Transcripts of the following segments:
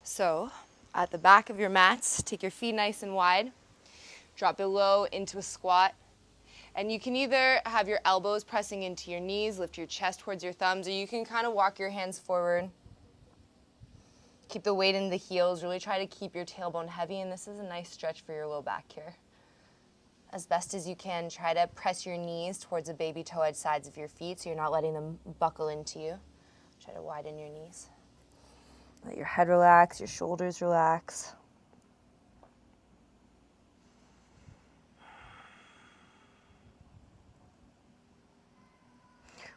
So at the back of your mats, take your feet nice and wide, drop it low into a squat. And you can either have your elbows pressing into your knees, lift your chest towards your thumbs, or you can kind of walk your hands forward. Keep the weight in the heels. Really try to keep your tailbone heavy, and this is a nice stretch for your low back here. As best as you can, try to press your knees towards the baby toe edge sides of your feet so you're not letting them buckle into you. Try to widen your knees. Let your head relax, your shoulders relax.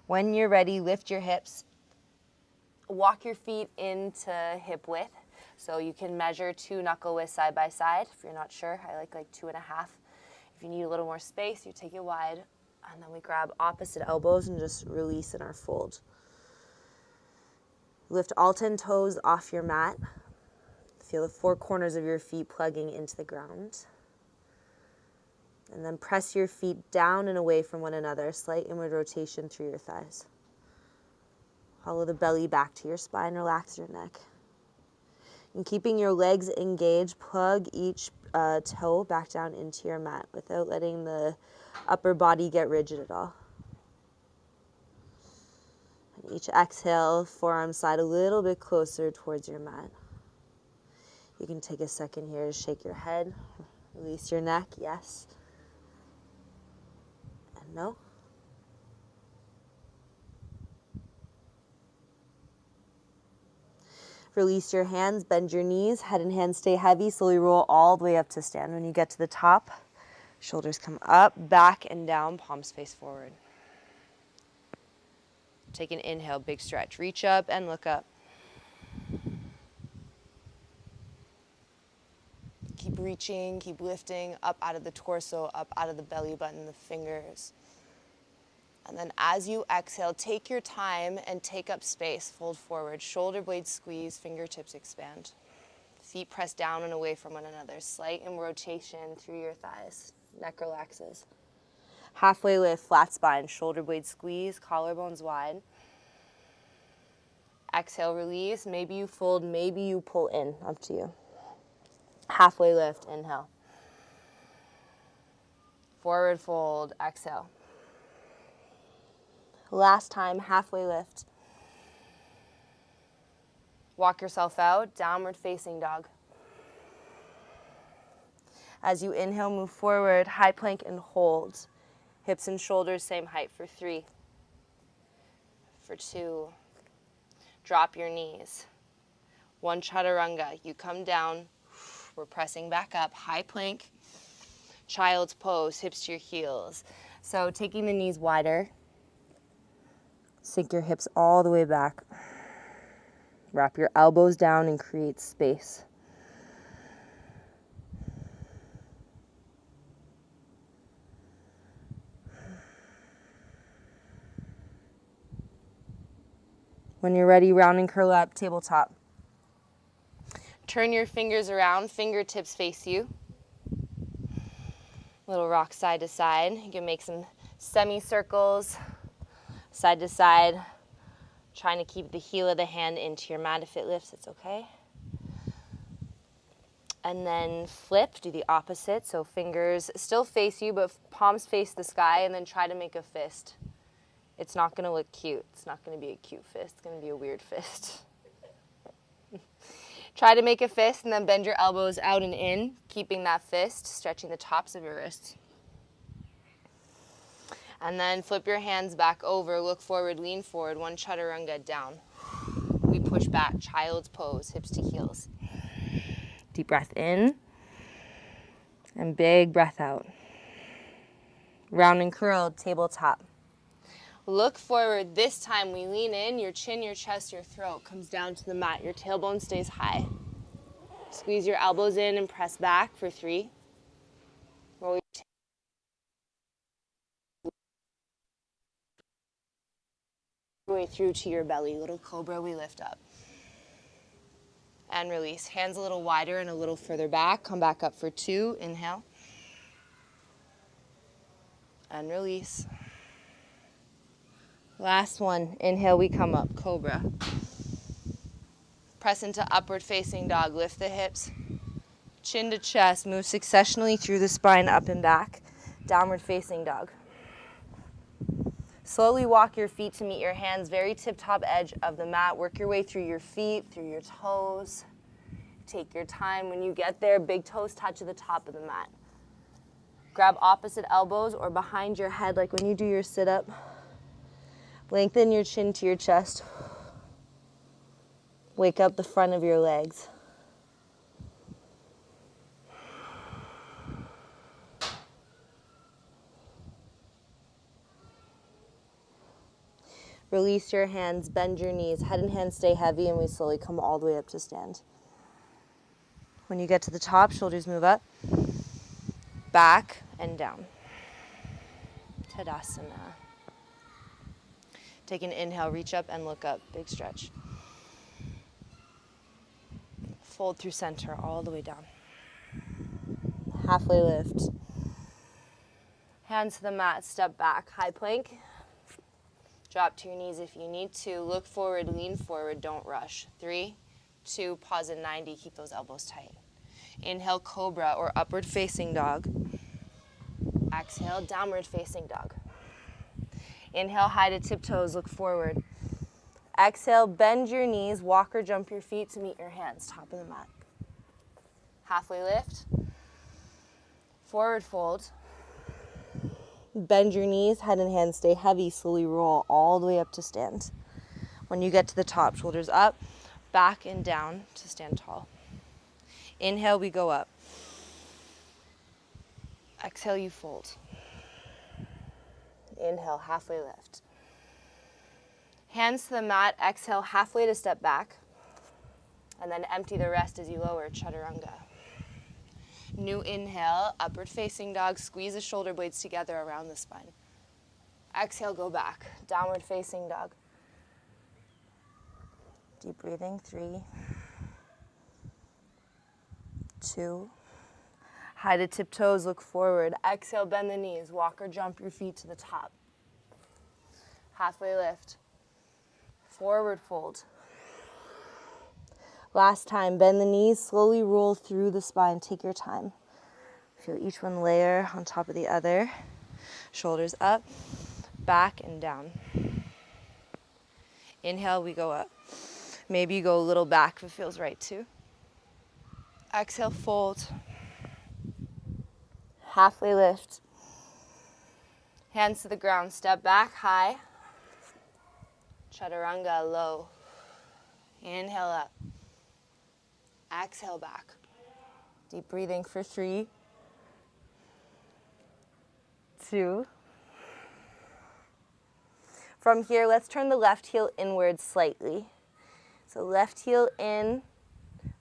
When you're ready, lift your hips. Walk your feet into hip width. So you can measure 2 knuckle widths side by side. If you're not sure, I like 2.5. If you need a little more space, you take it wide. And then we grab opposite elbows and just release in our fold. Lift all 10 toes off your mat. Feel the 4 corners of your feet plugging into the ground. And then press your feet down and away from one another, slight inward rotation through your thighs. Follow the belly back to your spine, relax your neck. And keeping your legs engaged, plug each toe back down into your mat without letting the upper body get rigid at all. And each exhale, forearms slide a little bit closer towards your mat. You can take a second here to shake your head, release your neck, yes. No. Release your hands, bend your knees, head and hands stay heavy, slowly roll all the way up to stand. When you get to the top, shoulders come up, back and down, palms face forward. Take an inhale, big stretch. Reach up and look up. Keep reaching, keep lifting up out of the torso, up out of the belly button, the fingers. And then as you exhale, take your time and take up space. Fold forward, shoulder blades squeeze, fingertips expand. Feet press down and away from one another. Slight in rotation through your thighs. Neck relaxes. Halfway lift, flat spine, shoulder blades squeeze, collarbones wide. Exhale, release. Maybe you fold, maybe you pull in. Up to you. Halfway lift, inhale. Forward fold, exhale. Last time, halfway lift. Walk yourself out, downward facing dog. As you inhale, move forward, high plank and hold. Hips and shoulders same height for 3. For 2. Drop your knees. 1 chaturanga, you come down. We're pressing back up, high plank. Child's pose, hips to your heels. So taking the knees wider. Sink your hips all the way back. Wrap your elbows down and create space. When you're ready, round and curl up, tabletop. Turn your fingers around, fingertips face you. Little rock side to side. You can make some semicircles. Side to side, trying to keep the heel of the hand into your mat. If it lifts, it's okay. And then flip, do the opposite. So fingers still face you, but palms face the sky, and then try to make a fist. It's not going to look cute. It's not going to be a cute fist. It's going to be a weird fist. Try to make a fist, and then bend your elbows out and in, keeping that fist, stretching the tops of your wrists. And then flip your hands back over, look forward, lean forward, 1 chaturanga down. We push back, child's pose, hips to heels. Deep breath in, and big breath out. Round and curled, tabletop. Look forward, this time we lean in, your chin, your chest, your throat comes down to the mat, your tailbone stays high. Squeeze your elbows in and press back for 3. Roll your way through to your belly. Little cobra, we lift up. And release. Hands a little wider and a little further back. Come back up for 2. Inhale. And release. Last one. Inhale, we come up. Cobra. Press into upward facing dog. Lift the hips, chin to chest. Move successionally through the spine, up and back. Downward facing dog. Slowly walk your feet to meet your hands, very tip-top edge of the mat. Work your way through your feet, through your toes. Take your time. When you get there, big toes touch at the top of the mat. Grab opposite elbows or behind your head like when you do your sit-up. Lengthen your chin to your chest. Wake up the front of your legs. Release your hands, bend your knees, head and hands stay heavy, and we slowly come all the way up to stand. When you get to the top, shoulders move up, back and down. Tadasana. Take an inhale, reach up and look up, big stretch. Fold through center all the way down. Halfway lift. Hands to the mat, step back, high plank. Drop to your knees if you need to. Look forward, lean forward, don't rush. 3, 2, pause at 90, keep those elbows tight. Inhale, cobra or upward facing dog. Exhale, downward facing dog. Inhale, high to tiptoes, look forward. Exhale, bend your knees, walk or jump your feet to meet your hands, top of the mat. Halfway lift. Forward fold. Bend your knees, head and hands stay heavy, slowly roll all the way up to stand. When you get to the top, shoulders up, back and down to stand tall. Inhale, we go up. Exhale, you fold. Inhale, halfway lift. Hands to the mat, exhale, halfway to step back. And then empty the rest as you lower, chaturanga. New inhale, upward facing dog, squeeze the shoulder blades together around the spine. Exhale, go back, downward facing dog. Deep breathing, 3, 2. High to tiptoes, look forward. Exhale, bend the knees, walk or jump your feet to the top. Halfway lift. Forward fold. Last time, bend the knees, slowly roll through the spine. Take your time. Feel each one layer on top of the other. Shoulders up, back and down. Inhale, we go up. Maybe you go a little back if it feels right too. Exhale, fold. Halfway lift. Hands to the ground, step back, high. Chaturanga, low. Inhale up. Exhale back. Deep breathing for 3, 2. From here, let's turn the left heel inward slightly. So left heel in,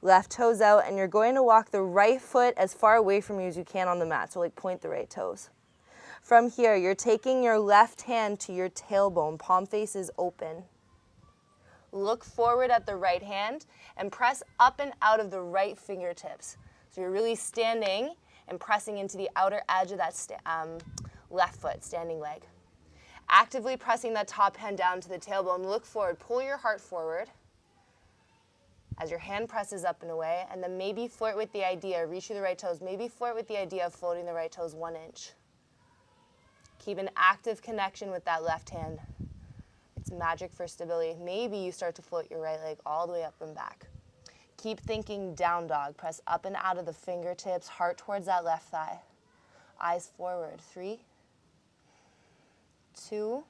left toes out, and you're going to walk the right foot as far away from you as you can on the mat. So like point the right toes. From here, you're taking your left hand to your tailbone, palm face is open. Look forward at the right hand and press up and out of the right fingertips. So you're really standing and pressing into the outer edge of that left foot, standing leg. Actively pressing that top hand down to the tailbone. Look forward, pull your heart forward as your hand presses up and away, and then maybe flirt with the idea, reach through the right toes, maybe flirt with the idea of floating the right toes 1 inch. Keep an active connection with that left hand. It's magic for stability. Maybe you start to float your right leg all the way up and back. Keep thinking down dog. Press up and out of the fingertips, heart towards that left thigh. Eyes forward. 3, 2.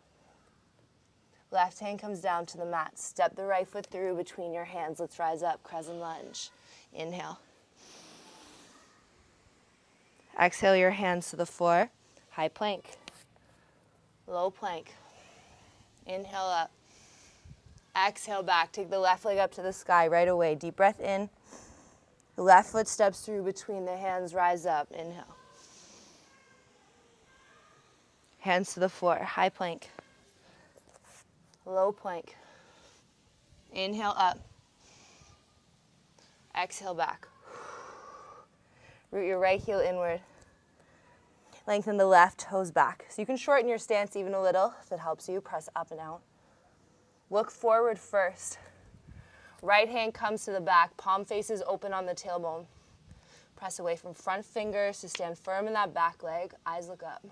Left hand comes down to the mat. Step the right foot through between your hands. Let's rise up. Crescent lunge. Inhale. Exhale your hands to the floor. High plank. Low plank. Inhale up. Exhale back. Take the left leg up to the sky right away. Deep breath in. The left foot steps through between the hands. Rise up. Inhale. Hands to the floor. High plank. Low plank. Inhale up. Exhale back. Root your right heel inward. Lengthen the left toes back. So you can shorten your stance even a little if it helps you. Press up and out. Look forward first. Right hand comes to the back, palm faces open on the tailbone. Press away from front fingers to stand firm in that back leg. Eyes look up.